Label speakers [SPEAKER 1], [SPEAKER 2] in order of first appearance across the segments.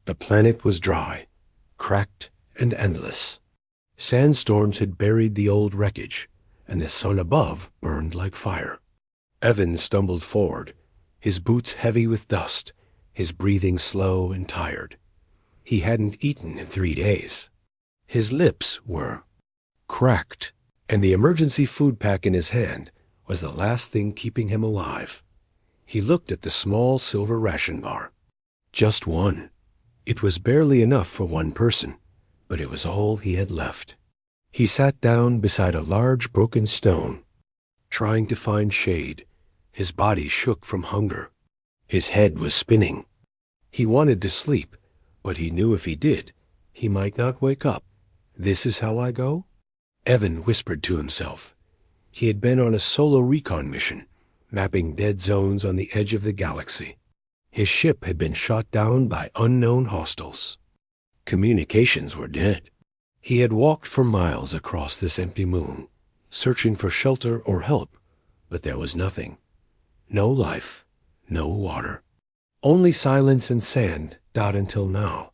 [SPEAKER 1] The planet was dry, cracked, and endless. Sandstorms had buried the old wreckage, and the sun above burned like fire. Evan stumbled forward, his boots heavy with dust, his breathing slow and tired. He hadn't eaten in 3 days. His lips were cracked, and the emergency food pack in his hand was the last thing keeping him alive. He looked at the small silver ration bar. Just one. It was barely enough for one person, but it was all he had left. He sat down beside a large broken stone, trying to find shade. His body shook from hunger. His head was spinning. He wanted to sleep, but he knew if he did, he might not wake up. This is how I go? Evan whispered to himself. He had been on a solo recon mission, mapping dead zones on the edge of the galaxy. His ship had been shot down by unknown hostiles. Communications were dead. He had walked for miles across this empty moon, searching for shelter or help, but there was nothing. No life, no water. Only silence and sand, dot until now.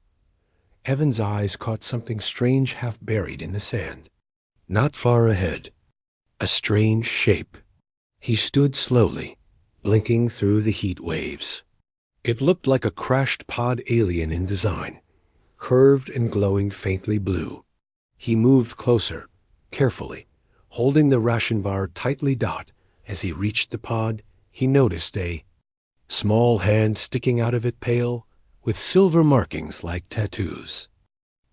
[SPEAKER 1] Evan's eyes caught something strange half buried in the sand. Not far ahead. A strange shape. He stood slowly, blinking through the heat waves. It looked like a crashed pod alien in design, curved and glowing faintly blue. He moved closer, carefully, holding the ration bar tightly. As he reached the pod, he noticed a small hand sticking out of it, pale, with silver markings like tattoos.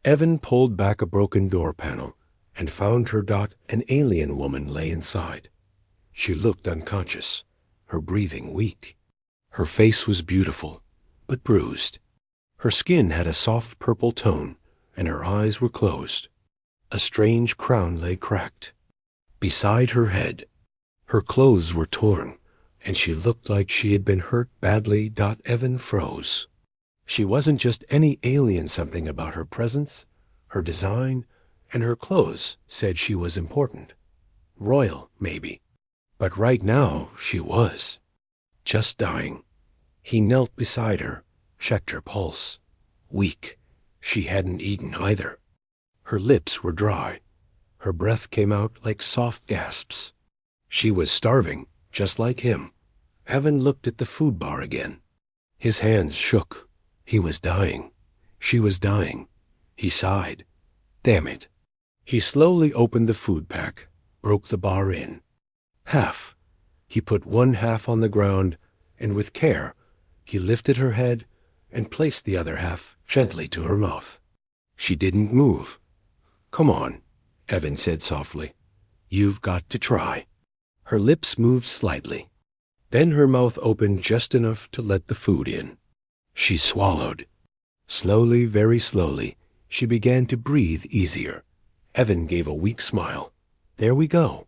[SPEAKER 1] Evan pulled back a broken door panel and found her. An alien woman lay inside. She looked unconscious, her breathing weak. Her face was beautiful, but bruised. Her skin had a soft purple tone, and her eyes were closed. A strange crown lay cracked beside her head. Her clothes were torn, and she looked like she had been hurt badly. Evan froze. She wasn't just any alien. Something about her presence, her design, and her clothes said she was important. Royal, maybe. But right now she was just dying. He knelt beside her, checked her pulse. Weak. She hadn't eaten either. Her lips were dry. Her breath came out like soft gasps. She was starving, just like him. Evan looked at the food bar again. His hands shook. He was dying. She was dying. He sighed. Damn it. He slowly opened the food pack, broke the bar in. Half. He put one half on the ground, and with care, he lifted her head and placed the other half gently to her mouth. She didn't move. Come on, Evan said softly. You've got to try. Her lips moved slightly. Then her mouth opened just enough to let the food in. She swallowed. Slowly, very slowly, she began to breathe easier. Evan gave a weak smile. There we go.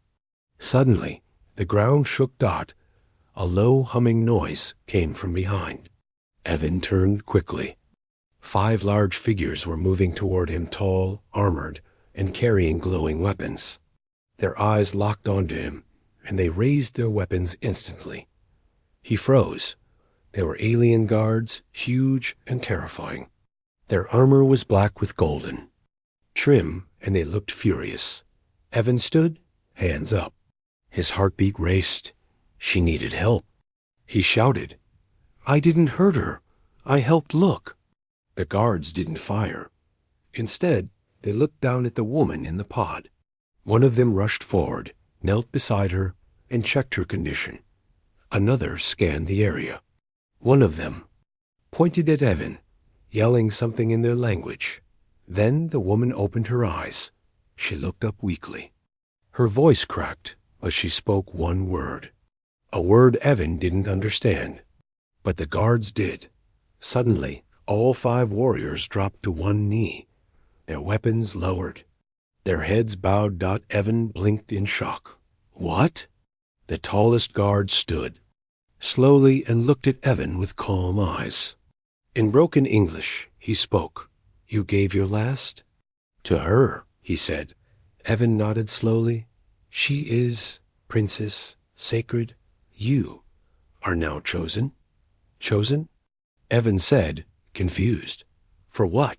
[SPEAKER 1] Suddenly, the ground shook. A low humming noise came from behind. Evan turned quickly. 5 large figures were moving toward him, tall, armored, and carrying glowing weapons. Their eyes locked onto him, and they raised their weapons instantly. He froze. They were alien guards, huge and terrifying. Their armor was black with golden trim, and they looked furious. Evan stood, hands up. His heartbeat raced. She needed help. He shouted, I didn't hurt her. I helped look. The guards didn't fire. Instead, they looked down at the woman in the pod. One of them rushed forward, knelt beside her, and checked her condition. Another scanned the area. One of them pointed at Evan, yelling something in their language. Then the woman opened her eyes. She looked up weakly. Her voice cracked, but she spoke one word. A word Evan didn't understand. But the guards did. Suddenly, all 5 warriors dropped to one knee, their weapons lowered, their heads bowed. Evan blinked in shock. What? The tallest guard stood, slowly, and looked at Evan with calm eyes. In broken English, he spoke. You gave your last? To her, he said. Evan nodded slowly. She is princess, sacred. You are now chosen. Chosen? Evan said, confused. For what?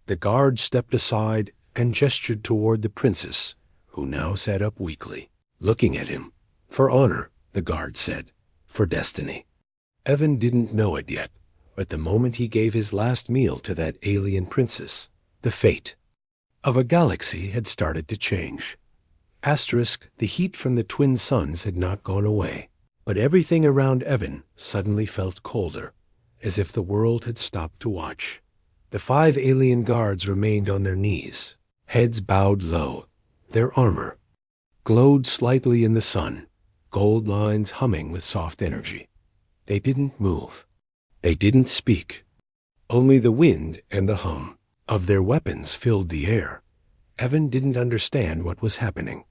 [SPEAKER 1] The guard stepped aside and gestured toward the princess, who now sat up weakly, looking at him. For honor, the guard said. For destiny. Evan didn't know it yet, but the moment he gave his last meal to that alien princess, the fate of a galaxy had started to change. Asterisk, the heat from the twin suns had not gone away, but everything around Evan suddenly felt colder, as if the world had stopped to watch. The 5 alien guards remained on their knees, heads bowed low. Their armor glowed slightly in the sun, gold lines humming with soft energy. They didn't move. They didn't speak. Only the wind and the hum of their weapons filled the air. Evan didn't understand what was happening.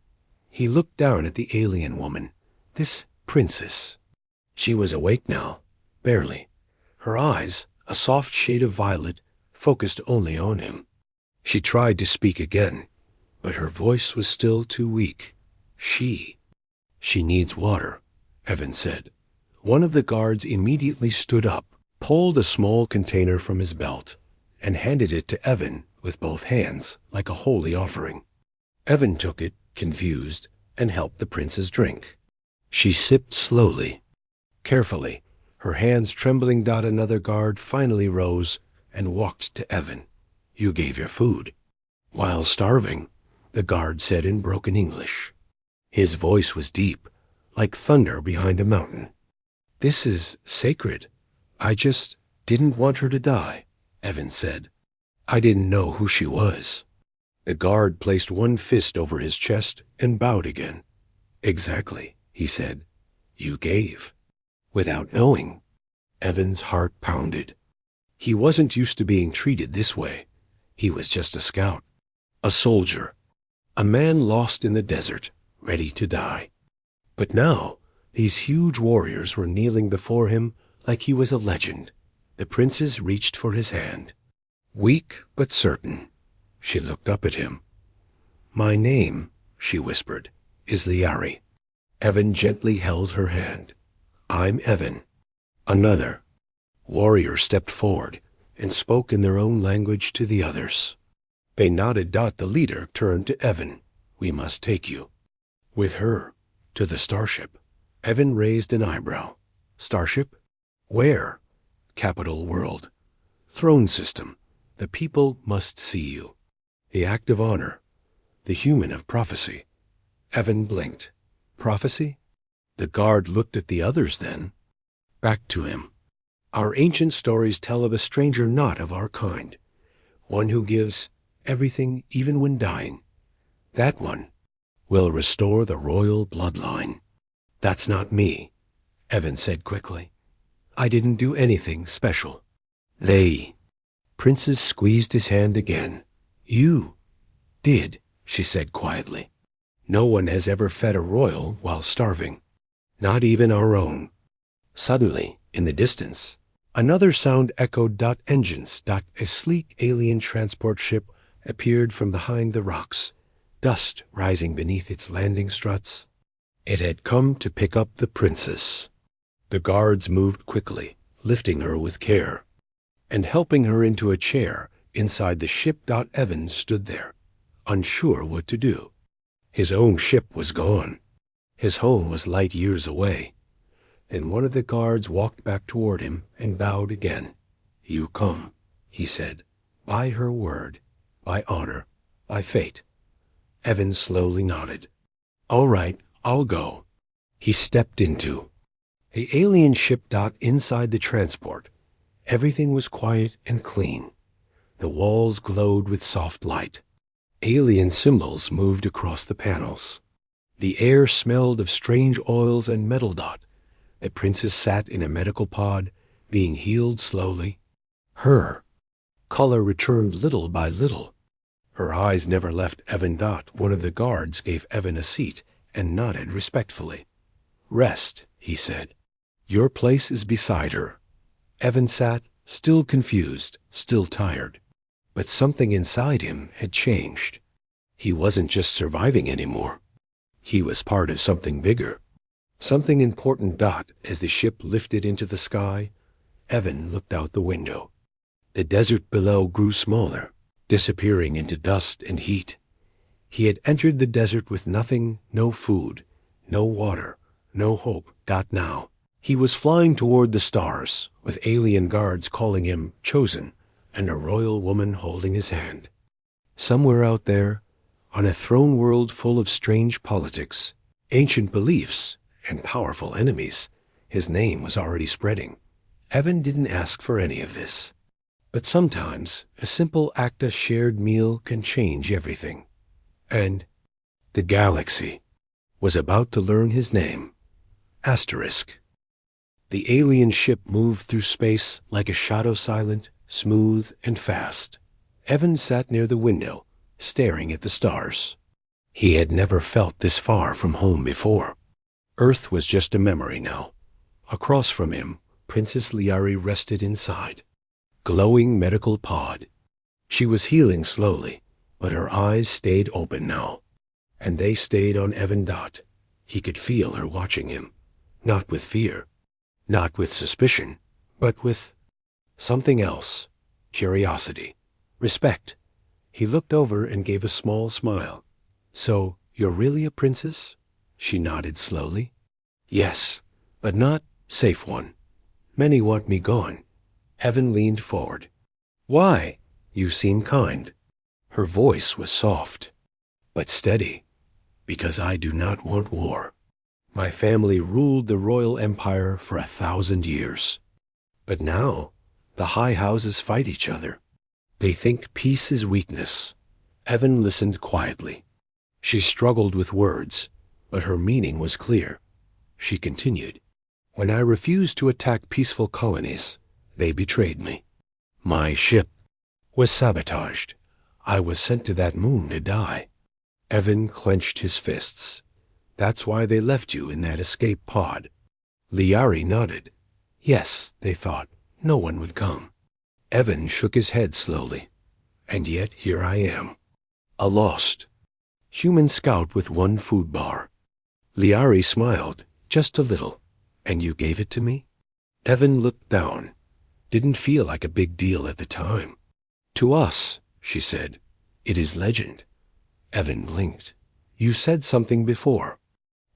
[SPEAKER 1] He looked down at the alien woman, this princess. She was awake now, barely. Her eyes, a soft shade of violet, focused only on him. She tried to speak again, but her voice was still too weak. She needs water, Evan said. One of the guards immediately stood up, pulled a small container from his belt, and handed it to Evan with both hands, like a holy offering. Evan took it, confused, and helped the princess drink. She sipped slowly, carefully, her hands trembling. Another guard finally rose and walked to Evan. You gave your food. While starving, the guard said in broken English. His voice was deep, like thunder behind a mountain. This is sacred. I just didn't want her to die, Evan said. I didn't know who she was. The guard placed one fist over his chest and bowed again. Exactly, he said. You gave. Without knowing. Evan's heart pounded. He wasn't used to being treated this way. He was just a scout, a soldier, a man lost in the desert, ready to die. But now, these huge warriors were kneeling before him like he was a legend. The princess reached for his hand. Weak but certain, she looked up at him. My name, she whispered, is Liari. Evan gently held her hand. I'm Evan. Another warrior stepped forward and spoke in their own language to the others. They nodded. The leader turned to Evan. We must take you. With her, to the starship. Evan raised an eyebrow. Starship? Where? Capital World. Throne system. The people must see you. The act of honor. The human of prophecy. Evan blinked. Prophecy? The guard looked at the others then. Back to him. Our ancient stories tell of a stranger not of our kind. One who gives everything even when dying. That one will restore the royal bloodline. That's not me, Evan said quickly. I didn't do anything special. They. Princess squeezed his hand again. You did, she said quietly. No one has ever fed a royal while starving. Not even our own. Suddenly, in the distance, another sound echoed. Engines. A sleek alien transport ship appeared from behind the rocks, dust rising beneath its landing struts. It had come to pick up the princess. The guards moved quickly, lifting her with care, and helping her into a chair inside the ship. Evan stood there, unsure what to do. His own ship was gone. His home was light years away. Then one of the guards walked back toward him and bowed again. You come, he said, by her word, by honor, by fate. Evan slowly nodded. All right, I'll go. He stepped into the alien ship. Inside the transport, everything was quiet and clean. The walls glowed with soft light. Alien symbols moved across the panels. The air smelled of strange oils and metal. The princess sat in a medical pod, being healed slowly. Her color returned little by little. Her eyes never left Evan. One of the guards gave Evan a seat and nodded respectfully. Rest, he said. Your place is beside her. Evan sat, still confused, still tired. But something inside him had changed. He wasn't just surviving anymore. He was part of something bigger, something important. As the ship lifted into the sky, Evan looked out the window. The desert below grew smaller, disappearing into dust and heat. He had entered the desert with nothing, no food, no water, no hope. Now, he was flying toward the stars, with alien guards calling him chosen, and a royal woman holding his hand. Somewhere out there, on a throne world full of strange politics, ancient beliefs, and powerful enemies, his name was already spreading. Evan didn't ask for any of this. But sometimes a simple act of shared meal can change everything. And the galaxy was about to learn his name. Asterisk. The alien ship moved through space like a shadow, silent, smooth, and fast. Evan sat near the window, staring at the stars. He had never felt this far from home before. Earth was just a memory now. Across from him, Princess Liari rested inside. Glowing medical pod. She was healing slowly, but her eyes stayed open now. And they stayed on Evan. He could feel her watching him. Not with fear, not with suspicion, but with something else. Curiosity. Respect. He looked over and gave a small smile. So, you're really a princess? She nodded slowly. Yes, but not safe one. Many want me gone. Evan leaned forward. Why? You seem kind. Her voice was soft, but steady. Because I do not want war. My family ruled the royal empire for 1,000 years. But now, the high houses fight each other. They think peace is weakness. Evan listened quietly. She struggled with words, but her meaning was clear. She continued, When I refused to attack peaceful colonies, they betrayed me. My ship was sabotaged. I was sent to that moon to die. Evan clenched his fists. That's why they left you in that escape pod. Liari nodded. Yes, they thought, no one would come. Evan shook his head slowly. And yet here I am. A lost human scout with one food bar. Liari smiled, just a little. And you gave it to me? Evan looked down. Didn't feel like a big deal at the time. To us, she said, it is legend. Evan blinked. You said something before.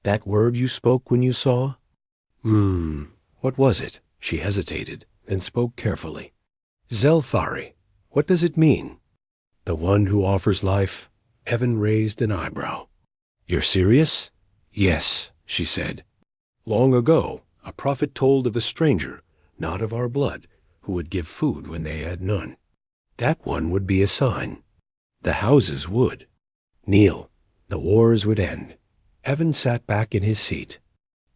[SPEAKER 1] That word you spoke when you saw? What was it? She hesitated, then spoke carefully. Zelfari. What does it mean? The one who offers life. Evan raised an eyebrow. You're serious? Yes, she said. Long ago, a prophet told of a stranger, not of our blood, who would give food when they had none. That one would be a sign. The houses would. Kneel. The wars would end. Evan sat back in his seat.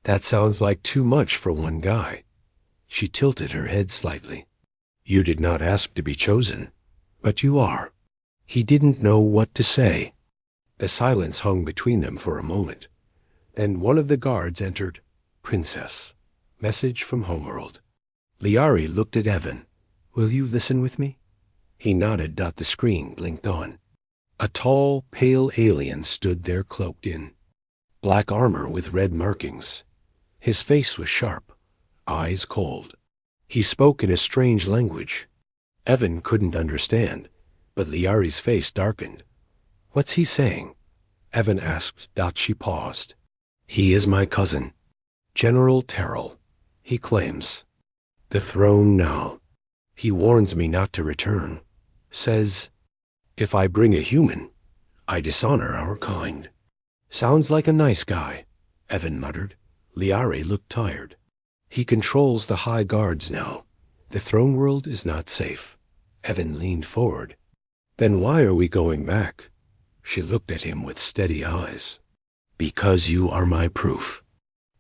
[SPEAKER 1] That sounds like too much for one guy. She tilted her head slightly. You did not ask to be chosen, but you are. He didn't know what to say. The silence hung between them for a moment. Then one of the guards entered. Princess. Message from Homeworld. Liari looked at Evan. Will you listen with me? He nodded. The screen blinked on. A tall, pale alien stood there cloaked in black armor with red markings. His face was sharp, eyes cold. He spoke in a strange language. Evan couldn't understand, but Liari's face darkened. What's he saying? Evan asked. She paused. He is my cousin, General Terrell. He claims the throne now. He warns me not to return. Says, if I bring a human, I dishonor our kind. Sounds like a nice guy, Evan muttered. Liari looked tired. He controls the high guards now. The throne world is not safe. Evan leaned forward. Then why are we going back? She looked at him with steady eyes. Because you are my proof.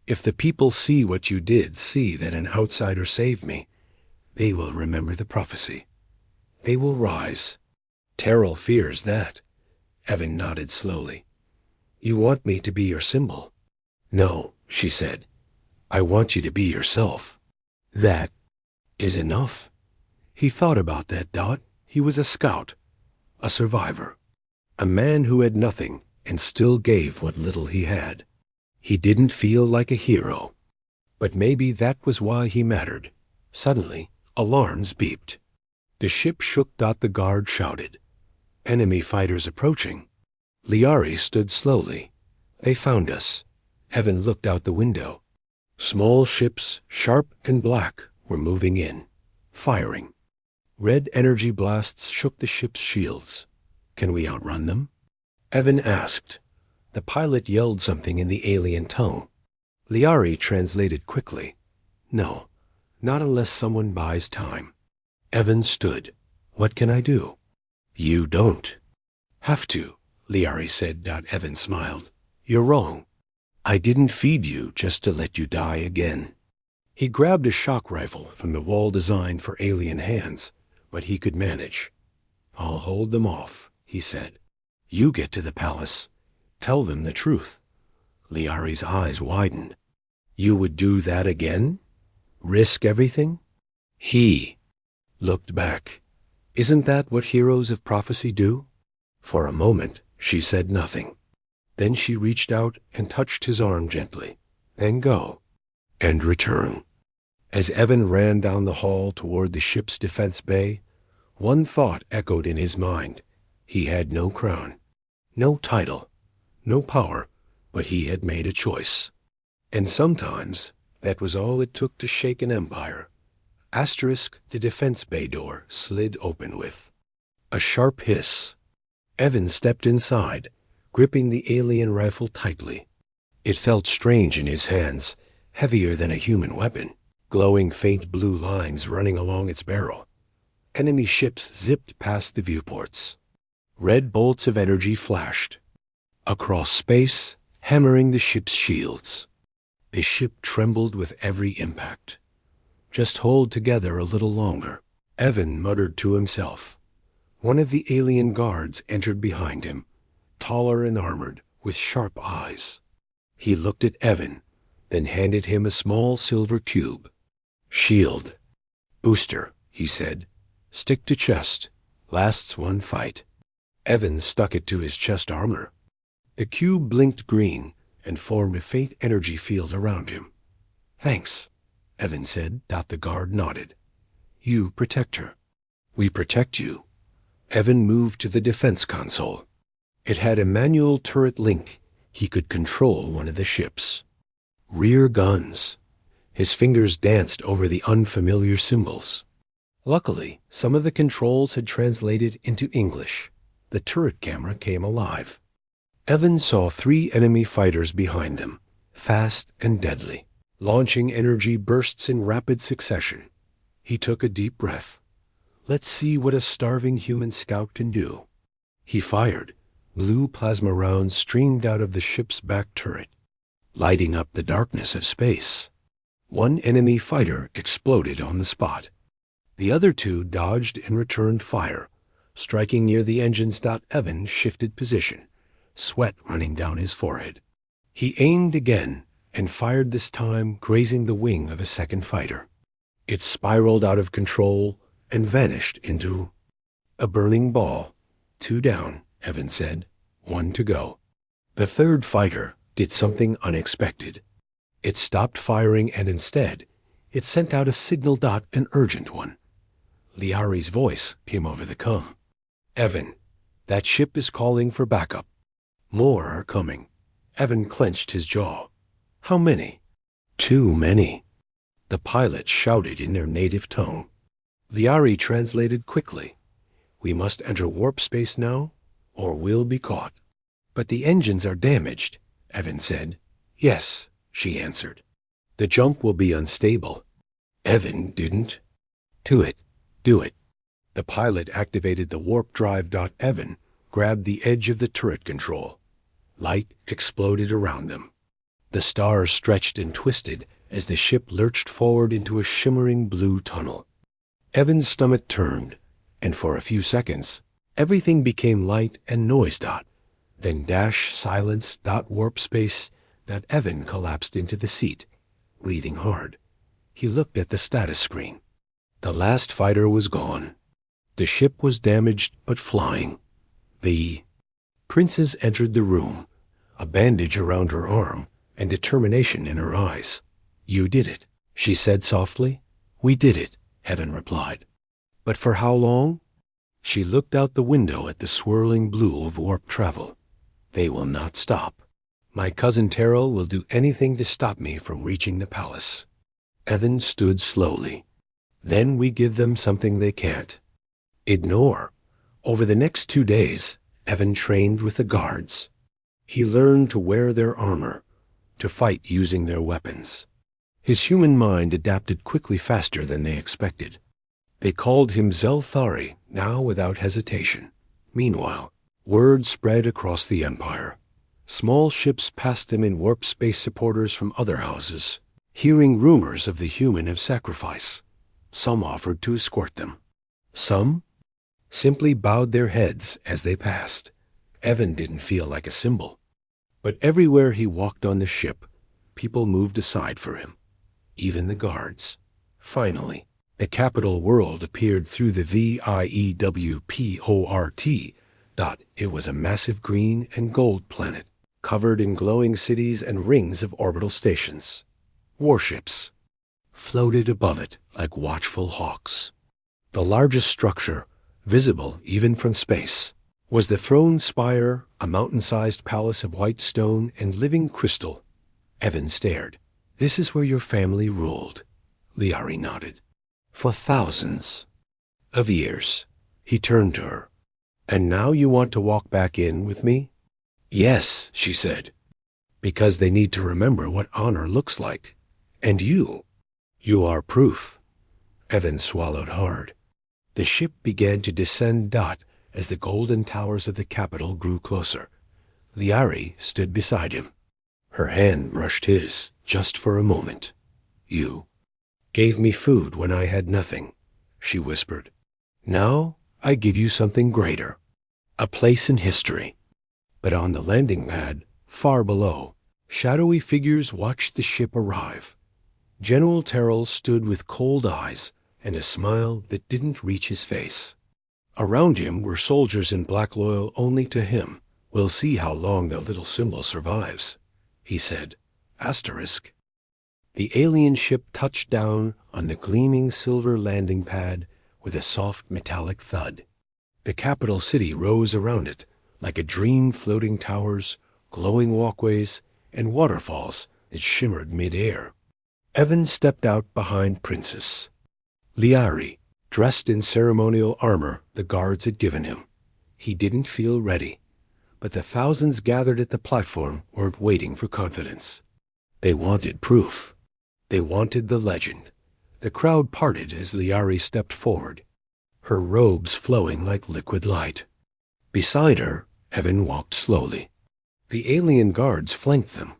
[SPEAKER 1] If the people see what you did, see that an outsider saved me, they will remember the prophecy. They will rise. Terrell fears that. Evan nodded slowly. You want me to be your symbol? No, she said. I want you to be yourself. That is enough. He thought about that. He was a scout, a survivor, a man who had nothing and still gave what little he had. He didn't feel like a hero, but maybe that was why he mattered. Suddenly, alarms beeped. The ship shook. The guard shouted, "Enemy fighters approaching." Liari stood slowly. "They found us." Evan looked out the window. Small ships, sharp and black, were moving in, firing. Red energy blasts shook the ship's shields. "Can we outrun them?" Evan asked. The pilot yelled something in the alien tongue. Liari translated quickly. "No, not unless someone buys time." Evan stood. "What can I do?" "You don't have to," Liari said. Evan smiled. "You're wrong. I didn't feed you just to let you die again." He grabbed a shock rifle from the wall designed for alien hands, but he could manage. "I'll hold them off," he said. "You get to the palace. Tell them the truth." Liari's eyes widened. "You would do that again? Risk everything?" He looked back. "Isn't that what heroes of prophecy do?" For a moment, she said nothing. Then she reached out and touched his arm gently. "Then go. And return." As Evan ran down the hall toward the ship's defense bay, one thought echoed in his mind. He had no crown, no title, no power, but he had made a choice. And sometimes that was all it took to shake an empire. Asterisk the defense bay door slid open with a sharp hiss. Evan stepped inside, gripping the alien rifle tightly. It felt strange in his hands, heavier than a human weapon, glowing faint blue lines running along its barrel. Enemy ships zipped past the viewports. Red bolts of energy flashed across space, hammering the ship's shields. The ship trembled with every impact. "Just hold together a little longer," Evan muttered to himself. One of the alien guards entered behind him, taller and armored, with sharp eyes. He looked at Evan, then handed him a small silver cube. "Shield. Booster," he said. "Stick to chest. Lasts one fight." Evan stuck it to his chest armor. The cube blinked green and formed a faint energy field around him. "Thanks," Evan said. The guard nodded. "You protect her." "We protect you." Evan moved to the defense console. It had a manual turret link. He could control one of the ships. Rear guns. His fingers danced over the unfamiliar symbols. Luckily, some of the controls had translated into English. The turret camera came alive. Evan saw 3 enemy fighters behind them, fast and deadly, launching energy bursts in rapid succession. He took a deep breath. Let's see what a starving human scout can do. He fired. Blue plasma rounds streamed out of the ship's back turret, lighting up the darkness of space. One enemy fighter exploded on the spot. The other 2 dodged and returned fire, striking near the engines. Evan shifted position, sweat running down his forehead. He aimed again and fired this time, grazing the wing of a second fighter. It spiraled out of control and vanished into a burning ball. 2 down, Evan said. 1 to go. The third fighter did something unexpected. It stopped firing and instead, it sent out a signal. An urgent one. Liari's voice came over the comm. "Evan, that ship is calling for backup. More are coming." Evan clenched his jaw. "How many?" "Too many," the pilot shouted in their native tongue. Liari translated quickly. "We must enter warp space now, or we'll be caught." "But the engines are damaged," Evan said. "Yes," she answered. "The jump will be unstable." Evan didn't. "To it. Do it." The pilot activated the warp drive. Evan grabbed the edge of the turret control. Light exploded around them. The stars stretched and twisted as the ship lurched forward into a shimmering blue tunnel. Evan's stomach turned, and for a few seconds, everything became light and noise. Then dash silence. Warp space. Evan collapsed into the seat, breathing hard. He looked at the status screen. The last fighter was gone. The ship was damaged but flying. The princess entered the room, a bandage around her arm and determination in her eyes. "You did it," she said softly. "We did it," Evan replied. But for how long? She looked out the window at the swirling blue of warp travel. They will not stop. My cousin Terrell will do anything to stop me from reaching the palace. Evan stood slowly. Then we give them something they can't. Ignore. Over the next 2 days, Evan trained with the guards. He learned to wear their armor, to fight using their weapons. His human mind adapted quickly, faster than they expected. They called him Zelthari, now without hesitation. Meanwhile, word spread across the Empire. Small ships passed them in warp space supporters from other houses, hearing rumors of the human of sacrifice. Some offered to escort them. Some simply bowed their heads as they passed. Evan didn't feel like a symbol. But everywhere he walked on the ship, people moved aside for him, even the guards. Finally, the capital world appeared through the VIEWPORT dot. It was a massive green and gold planet, covered in glowing cities and rings of orbital stations. Warships floated above it like watchful hawks. The largest structure, visible even from space, was the throne spire, a mountain-sized palace of white stone and living crystal. Evan stared. This is where your family ruled. Liari nodded. For thousands of years. He turned to her. And now you want to walk back in with me? Yes, she said. Because they need to remember what honor looks like. And you are proof. Evan swallowed hard. The ship began to descend as the golden towers of the capital grew closer. Liari stood beside him. Her hand brushed his, just for a moment. You gave me food when I had nothing, she whispered. Now I give you something greater, a place in history. But on the landing pad, far below, shadowy figures watched the ship arrive. General Terrell stood with cold eyes and a smile that didn't reach his face. Around him were soldiers in black loyal only to him. We'll see how long the little symbol survives, he said. Asterisk. The alien ship touched down on the gleaming silver landing pad with a soft metallic thud. The capital city rose around it like a dream, floating towers, glowing walkways, and waterfalls that shimmered mid-air. Evan stepped out behind Princess Liari, dressed in ceremonial armor the guards had given him. He didn't feel ready, but the thousands gathered at the platform weren't waiting for confidence. They wanted proof. They wanted the legend. The crowd parted as Liari stepped forward, her robes flowing like liquid light. Beside her, Evan walked slowly. The alien guards flanked them,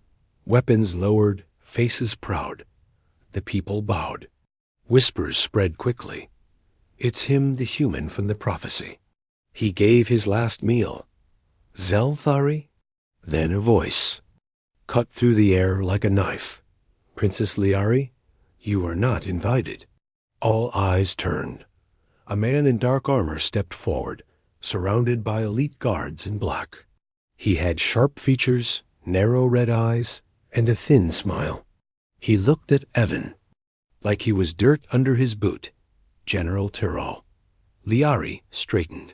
[SPEAKER 1] weapons lowered, faces proud. The people bowed. Whispers spread quickly. It's him, the human from the prophecy. He gave his last meal. Zelthari? Then a voice cut through the air like a knife. Princess Liari, you are not invited. All eyes turned. A man in dark armor stepped forward, surrounded by elite guards in black. He had sharp features, narrow red eyes, and a thin smile. He looked at Evan like he was dirt under his boot. General Terrell. Liari straightened.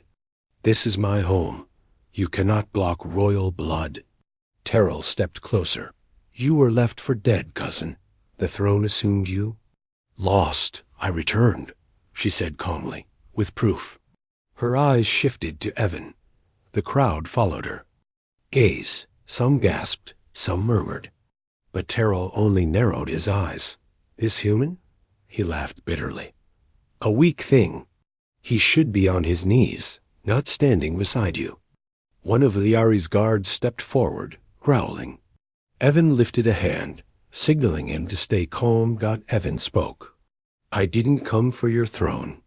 [SPEAKER 1] This is my home. You cannot block royal blood. Terrell stepped closer. You were left for dead, cousin. The throne assumed you. Lost. I returned, she said calmly, with proof. Her eyes shifted to Evan. The crowd followed her. Gaze. Some gasped, some murmured. But Terrell only narrowed his eyes. This human? He laughed bitterly. A weak thing. He should be on his knees, not standing beside you. One of Liari's guards stepped forward, growling. Evan lifted a hand, signaling him to stay calm. Evan spoke. I didn't come for your throne.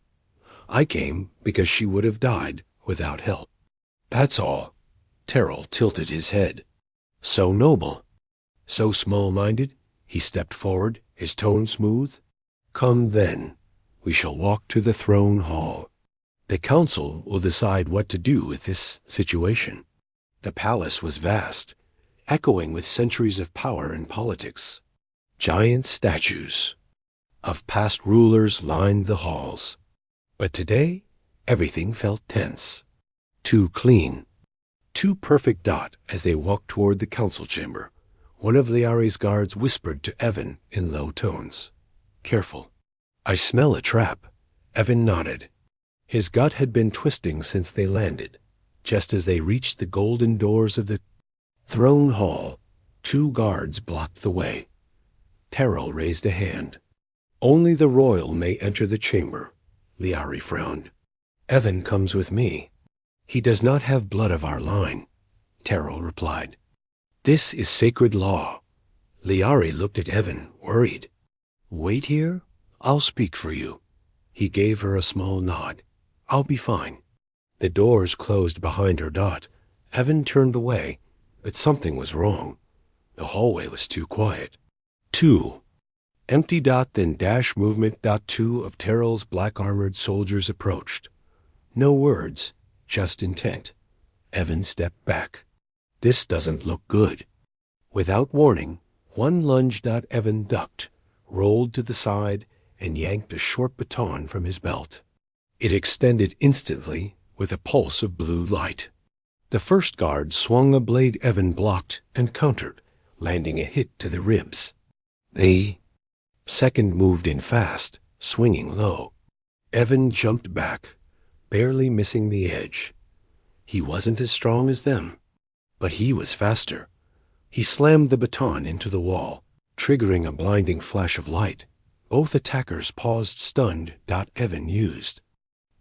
[SPEAKER 1] I came because she would have died without help. That's all. Terrell tilted his head. So noble. So small-minded. He stepped forward, his tone smooth. Come then. We shall walk to the throne hall. The council will decide what to do with this situation. The palace was vast, echoing with centuries of power and politics. Giant statues of past rulers lined the halls. But today, everything felt tense. Too clean. Too perfect. As they walked toward the council chamber, one of Liari's guards whispered to Evan in low tones. Careful. I smell a trap. Evan nodded. His gut had been twisting since they landed. Just as they reached the golden doors of the throne hall, 2 guards blocked the way. Terrell raised a hand. Only the royal may enter the chamber. Liari frowned. Evan comes with me. He does not have blood of our line, Terrell replied. This is sacred law. Liari looked at Evan, worried. Wait here. I'll speak for you. He gave her a small nod. I'll be fine. The doors closed behind her. Evan turned away, but something was wrong. The hallway was too quiet. 2. Empty. Then dash movement. 2 of Terrell's black-armored soldiers approached. No words, just intent. Evan stepped back. This doesn't look good. Without warning, one lunged. Evan ducked, rolled to the side, and yanked a short baton from his belt. It extended instantly with a pulse of blue light. The first guard swung a blade. Evan blocked and countered, landing a hit to the ribs. The second moved in fast, swinging low. Evan jumped back, barely missing the edge. He wasn't as strong as them, but he was faster. He slammed the baton into the wall, triggering a blinding flash of light. Both attackers paused, stunned. Evan used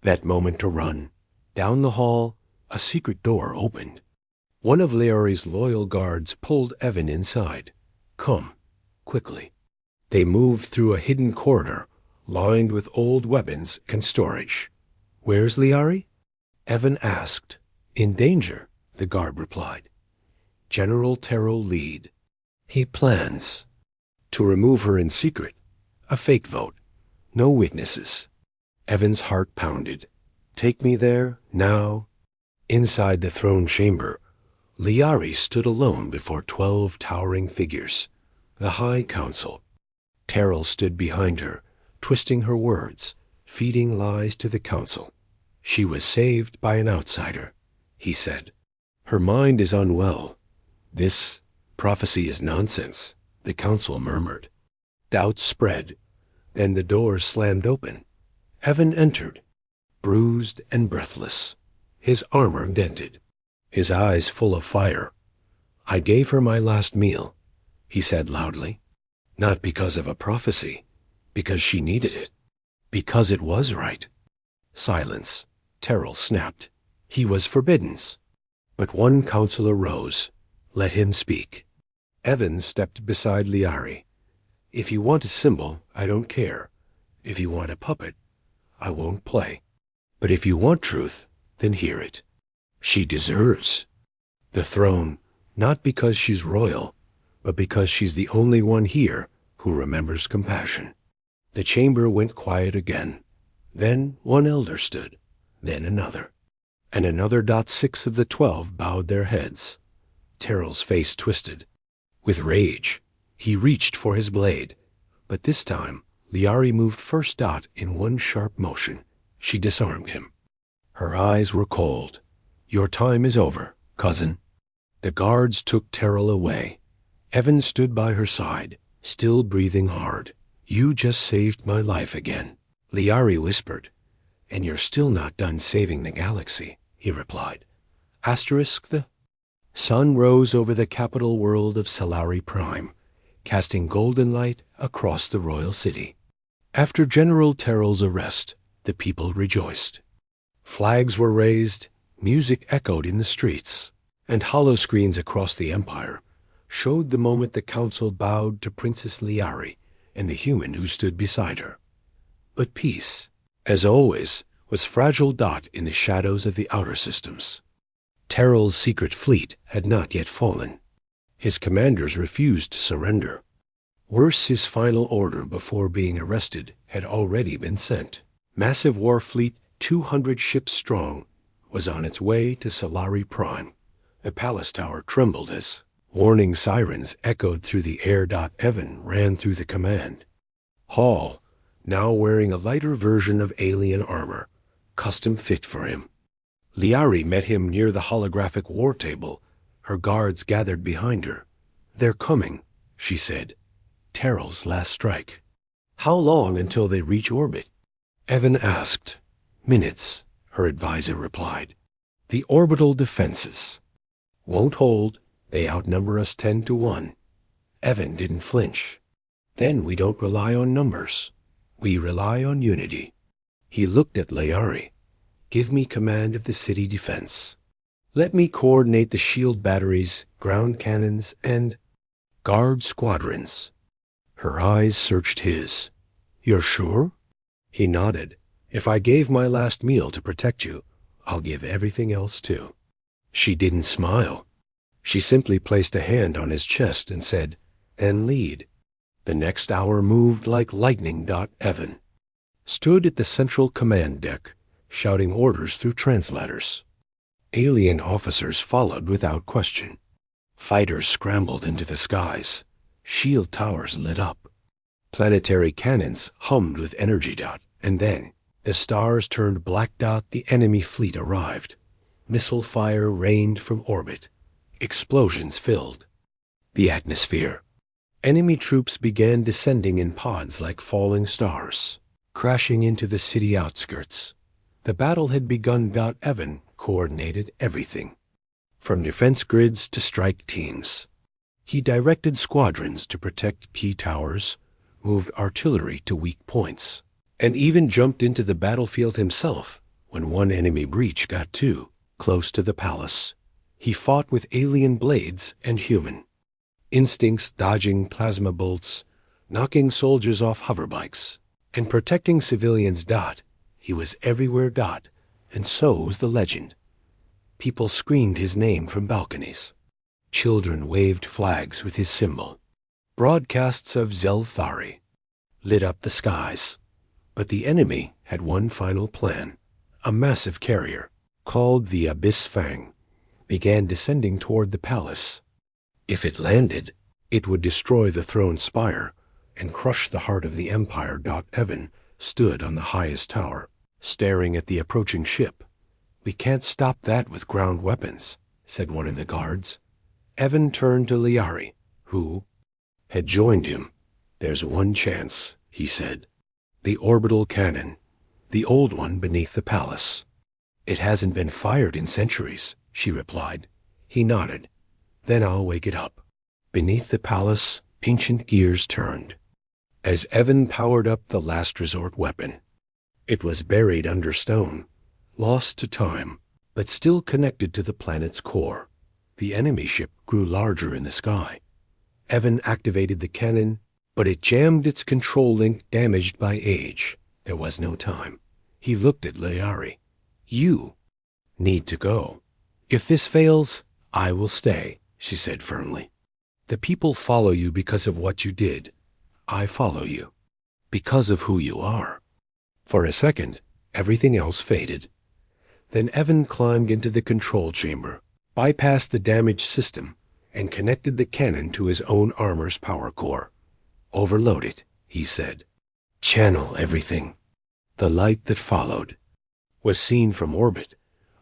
[SPEAKER 1] that moment to run. Down the hall, a secret door opened. One of Liari's loyal guards pulled Evan inside. Come, quickly. They moved through a hidden corridor, lined with old weapons and storage. Where's Liari? Evan asked. In danger, the guard replied. General Terrell lead. He plans to remove her in secret. A fake vote. No witnesses. Evan's heart pounded. Take me there, now. Inside the throne chamber, Liari stood alone before 12 towering figures. The High Council. Terrell stood behind her, twisting her words, feeding lies to the council. She was saved by an outsider, he said. Her mind is unwell. This prophecy is nonsense, the council murmured. Doubts spread. Then the doors slammed open. Evan entered, bruised and breathless, his armor dented, his eyes full of fire. I gave her my last meal, he said loudly. Not because of a prophecy, because she needed it, because it was right. Silence. Terrell snapped. He was forbidden's. But one counselor rose. Let him speak. Evan stepped beside Liari. If you want a symbol, I don't care. If you want a puppet, I won't play. But if you want truth, then hear it. She deserves the throne, not because she's royal, but because she's the only one here who remembers compassion. The chamber went quiet again. Then one elder stood, then another, and another. 6 of the 12 bowed their heads. Terrell's face twisted. With rage, he reached for his blade, but this time Liari moved first. In one sharp motion, she disarmed him. Her eyes were cold. Your time is over, cousin. The guards took Terrell away. Evan stood by her side, still breathing hard. You just saved my life again, Liari whispered. And you're still not done saving the galaxy, he replied. The sun rose over the capital world of Solari Prime, casting golden light across the royal city. After General Terrell's arrest, the people rejoiced. Flags were raised, music echoed in the streets, and holoscreens across the empire showed the moment the council bowed to Princess Liari and the human who stood beside her. But peace, as always, was fragile. In the shadows of the outer systems. Terrell's secret fleet had not yet fallen. His commanders refused to surrender. Worse, his final order before being arrested had already been sent. Massive war fleet, 200 ships strong, was on its way to Solari Prime. The palace tower trembled as warning sirens echoed through the air. Evan ran through the command hall, now wearing a lighter version of alien armor, custom fit for him. Liari met him near the holographic war table, her guards gathered behind her. "They're coming," she said. "Terrell's last strike." "How long until they reach orbit?" Evan asked. "Minutes," her advisor replied. "The orbital defenses won't hold. They outnumber us 10-1. Evan didn't flinch. "Then we don't rely on numbers. We rely on unity." He looked at Liari. "Give me command of the city defense. Let me coordinate the shield batteries, ground cannons, and guard squadrons." Her eyes searched his. "You're sure?" He nodded. "If I gave my last meal to protect you, I'll give everything else too." She didn't smile. She simply placed a hand on his chest and said, "Then lead." The next hour moved like lightning. Evan stood at the central command deck, shouting orders through translators. Alien officers followed without question. Fighters scrambled into the skies. Shield towers lit up. Planetary cannons hummed with energy. And then the stars turned black. The enemy fleet arrived. Missile fire rained from orbit. Explosions filled the atmosphere. Enemy troops began descending in pods like falling stars, crashing into the city outskirts. The battle had begun. Evan coordinated everything, from defense grids to strike teams. He directed squadrons to protect key towers, moved artillery to weak points, and even jumped into the battlefield himself when one enemy breach got too close to the palace. He fought with alien blades and human instincts, dodging plasma bolts, knocking soldiers off hoverbikes, and protecting civilians. He was everywhere. And so was the legend. People screamed his name from balconies. Children waved flags with his symbol. Broadcasts of Zelthari lit up the skies. But the enemy had one final plan. A massive carrier, called the Abyss Fang, began descending toward the palace. If it landed, it would destroy the throne spire and crush the heart of the Empire. Evan stood on the highest tower, staring at the approaching ship. "We can't stop that with ground weapons," said one of the guards. Evan turned to Liari, who had joined him. "There's one chance," he said. "The orbital cannon, the old one beneath the palace." "It hasn't been fired in centuries," she replied. He nodded. "Then I'll wake it up." Beneath the palace, ancient gears turned as Evan powered up the last resort weapon. It was buried under stone, lost to time, but still connected to the planet's core. The enemy ship grew larger in the sky. Evan activated the cannon, but it jammed its control link, damaged by age. There was no time. He looked at Liari. "You need to go. If this fails, I will stay," she said firmly. "The people follow you because of what you did. I follow you because of who you are." For a second, everything else faded. Then Evan climbed into the control chamber, bypassed the damaged system, and connected the cannon to his own armor's power core. "Overload it," he said. "Channel everything." The light that followed was seen from orbit.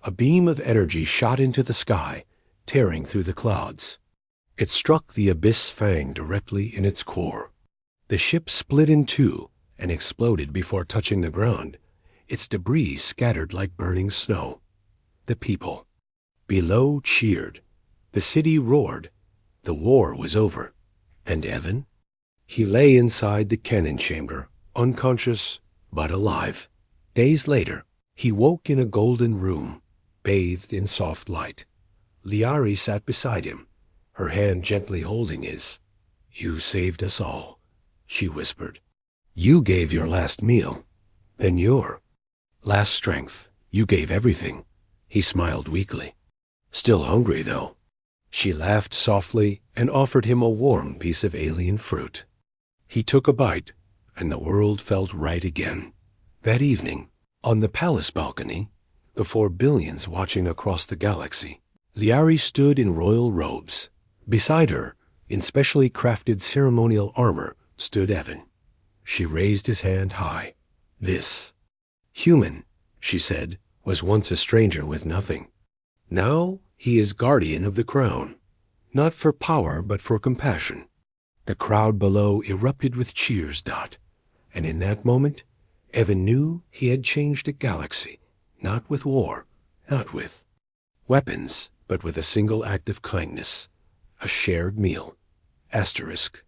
[SPEAKER 1] A beam of energy shot into the sky, tearing through the clouds. It struck the Abyss Fang directly in its core. The ship split in two and exploded before touching the ground, its debris scattered like burning snow. The people below cheered. The city roared. The war was over. And Evan? He lay inside the cannon chamber, unconscious but alive. Days later, he woke in a golden room, bathed in soft light. Liari sat beside him, her hand gently holding his. "You saved us all," she whispered. "You gave your last meal. Then your last strength. You gave everything." He smiled weakly. "Still hungry, though." She laughed softly and offered him a warm piece of alien fruit. He took a bite, and the world felt right again. That evening, on the palace balcony, before billions watching across the galaxy, Liari stood in royal robes. Beside her, in specially crafted ceremonial armor, stood Evan. She raised his hand high. This human, she said, was once a stranger with nothing. Now he is guardian of the crown, not for power but for compassion. The crowd below erupted with cheers, Dot, and in that moment Evan knew he had changed a galaxy, not with war, not with weapons, but with a single act of kindness, a shared meal. Asterisk.